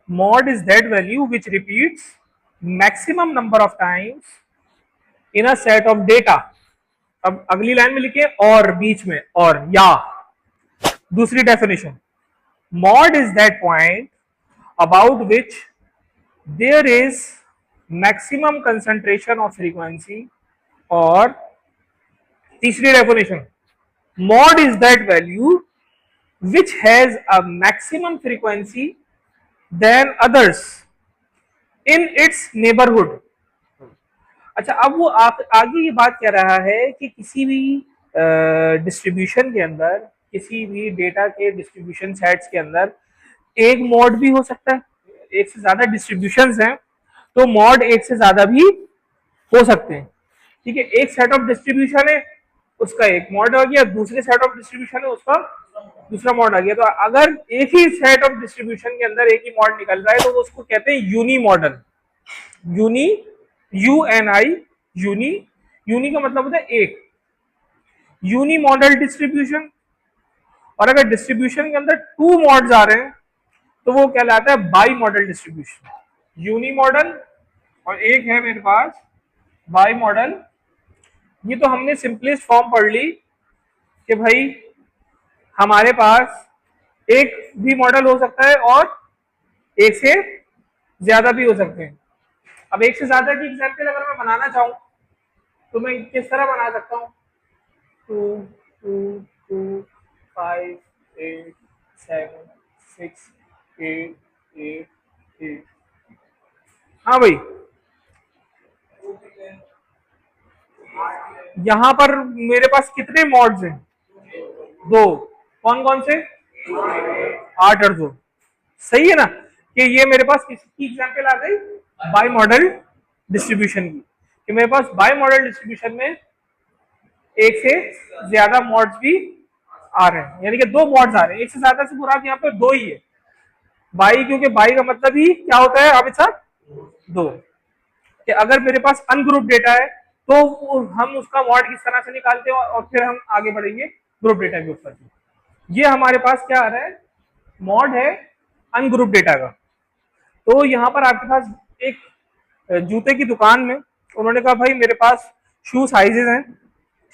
mod is that value which repeats maximum number of times in a set of data. अब अगली line में लिखे और बीच में और या दूसरी definition, mod is that point about which there is maximum concentration of frequency, और तीसरी definition, mod is that value which has a maximum frequency than others in its neighborhood. अच्छा, अब वो आगे ये बात कह रहा है कि किसी भी डिस्ट्रीब्यूशन के अंदर, किसी भी डेटा के डिस्ट्रीब्यूशन सेट्स के अंदर एक मॉड भी हो सकता है, एक से ज्यादा डिस्ट्रीब्यूशंस हैं तो मॉड एक से ज्यादा भी हो सकते हैं। ठीक है, एक सेट ऑफ डिस्ट्रीब्यूशन है उसका एक मॉड आ गया, दूसरे सेट ऑफ डिस्ट्रीब्यूशन है उसका दूसरा मॉड आ गया। तो अगर एक ही सेट ऑफ डिस्ट्रीब्यूशन के अंदर एक ही मॉड निकल रहा है तो उसको कहते हैं unimodal. Uni, UNI, uni, uni का मतलब होता है एक, यूनी मॉडल डिस्ट्रीब्यूशन। और अगर डिस्ट्रीब्यूशन के अंदर टू मॉड्स आ रहे हैं तो वो कहलाता है bimodal distribution. Unimodal और एक है मेरे पास बाई मॉडल। ये तो हमने सिंपलेस्ट फॉर्म पढ़ ली कि भाई हमारे पास एक भी मॉडल हो सकता है और एक से ज्यादा भी हो सकते हैं। अब एक से ज्यादा की एग्जाम्पल अगर मैं बनाना चाहूं तो मैं किस तरह बना सकता हूं, 2 2 2 5 8 7 6 8 8 8। हाँ भाई, यहां पर मेरे पास कितने मॉड्स हैं? दो। कौन कौन से? 8 और 2। सही है ना कि ये मेरे पास किसकी एग्जाम्पल आ गई? बाई मॉडल डिस्ट्रीब्यूशन की। कि मेरे पास बाई मॉडल डिस्ट्रीब्यूशन में एक से ज्यादा मॉड्स भी आ रहे हैं, यानी कि दो मॉड्स आ रहे हैं। एक से ज्यादा से मुराद यहाँ पे दो ही है। बाई, क्योंकि बाई का मतलब ही क्या होता है आप साहब? दो। कि अगर मेरे पास अनग्रुप डेटा है तो हम उसका मॉड किस तरह से निकालते हैं और फिर हम आगे बढ़ेंगे ग्रुप डेटा के ऊपर। ये हमारे पास क्या आ रहा है? मॉड है अनग्रुप डेटा का। तो यहाँ पर आपके पास एक जूते की दुकान में उन्होंने कहा भाई मेरे पास शू साइजेस हैं,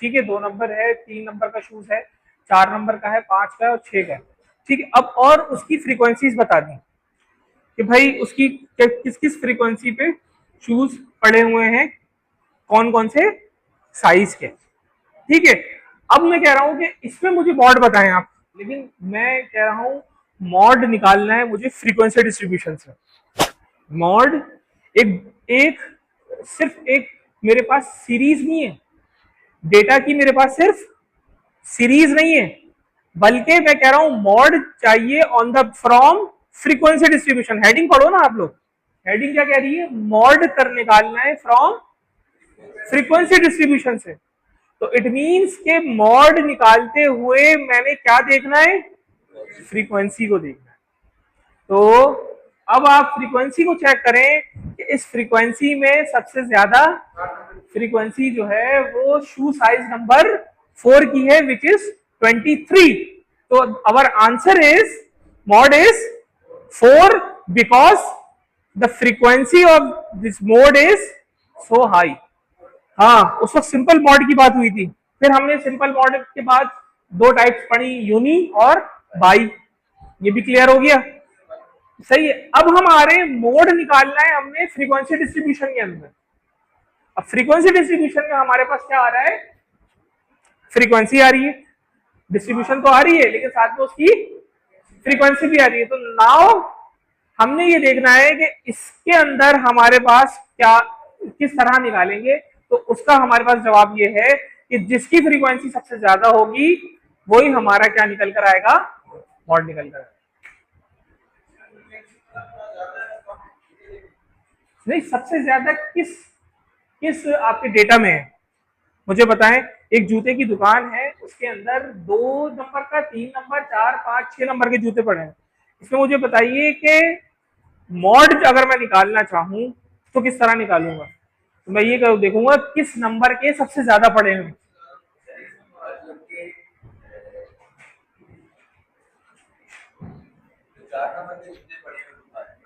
ठीक है, 2 नंबर है, 3 नंबर का शूज है, 4 नंबर का है, 5 का है और 6 का है। ठीक है, अब और उसकी फ्रीक्वेंसीज बता दी कि भाई उसकी किस किस फ्रीक्वेंसी पे शूज पड़े हुए हैं, कौन कौन से साइज के। ठीक है, अब मैं कह रहा हूं कि इसमें मुझे मॉड बताएं आप, लेकिन मैं कह रहा हूं मॉड निकालना है मुझे फ्रीक्वेंसी डिस्ट्रीब्यूशन से। मॉड एक एक सिर्फ एक मेरे पास सीरीज नहीं है, डेटा की मेरे पास सिर्फ सीरीज नहीं है, बल्कि मैं कह रहा हूं मॉड चाहिए on the from frequency distribution. Heading पढ़ो ना आप लोग, हेडिंग क्या कह रही है? मॉड कर निकालना है फ्रॉम फ्रीक्वेंसी डिस्ट्रीब्यूशन से। तो इट मींस के मॉड निकालते हुए मैंने क्या देखना है? फ्रीक्वेंसी को देखना है। तो अब आप फ्रीक्वेंसी को चेक करें कि इस फ्रीक्वेंसी में सबसे ज्यादा फ्रीक्वेंसी जो है वो शू साइज नंबर 4 की है, विच इज 23। तो our answer is mod is 4 because the frequency of this mode is so high. हाँ, उस वक्त सिंपल मॉड की बात हुई थी। फिर हमने सिंपल मॉड के बाद दो टाइप्स पढ़ी, यूनी और बाई। ये भी क्लियर हो गया? सही है। अब हम आ रहे हैं मोड निकालना है हमने फ्रीक्वेंसी डिस्ट्रीब्यूशन के अंदर। अब फ्रीक्वेंसी डिस्ट्रीब्यूशन में हमारे पास क्या आ रहा है? फ्रीक्वेंसी आ रही है, डिस्ट्रीब्यूशन तो आ रही है, लेकिन साथ में उसकी फ्रीक्वेंसी भी आ रही है। तो नाउ हमने ये देखना है कि इसके अंदर हमारे पास क्या किस तरह निकालेंगे। तो उसका हमारे पास जवाब ये है कि जिसकी फ्रीक्वेंसी सबसे ज्यादा होगी वही हमारा क्या निकल कर आएगा? मॉड निकल कर आएगा। नहीं, सबसे ज्यादा किस किस आपके डेटा में है मुझे बताएं। एक जूते की दुकान है, उसके अंदर 2 नंबर का, 3 नंबर, 4 5 6 नंबर के जूते पड़े हैं। इसमें मुझे बताइए कि मॉड अगर मैं निकालना चाहूं तो किस तरह निकालूंगा? तो मैं ये देखूंगा किस नंबर के सबसे ज्यादा पड़े हैं।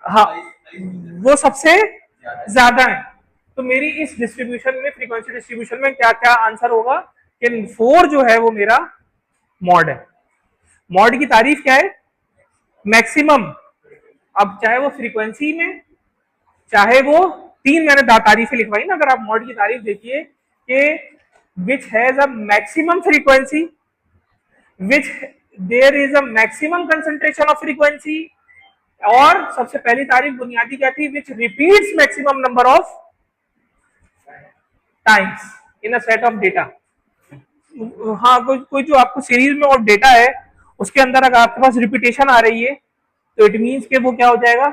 हाँ, वो सबसे ज्यादा है। तो मेरी इस डिस्ट्रीब्यूशन में, फ्रीक्वेंसी डिस्ट्रीब्यूशन में क्या क्या आंसर होगा कि 4 जो है वो मेरा मॉड है। मॉड की तारीफ क्या है? मैक्सिमम। अब चाहे वो फ्रीक्वेंसी में, चाहे वो 3 मैंने तारीफें लिखवाई ना, अगर आप मॉड की तारीफ देखिए कि which has a maximum frequency, which there is a maximum concentration of frequency, और सबसे पहली तारीफ बुनियादी क्या थी? Which repeats maximum number of times in a set of data. हाँ, कोई जो आपको सीरीज में और डेटा है उसके अंदर अगर आपके पास रिपीटेशन आ रही है तो इट मीन्स के वो क्या हो जाएगा?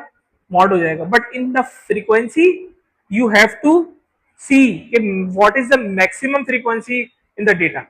मॉड हो जाएगा। But in the frequency you have to see what is the maximum frequency in the data.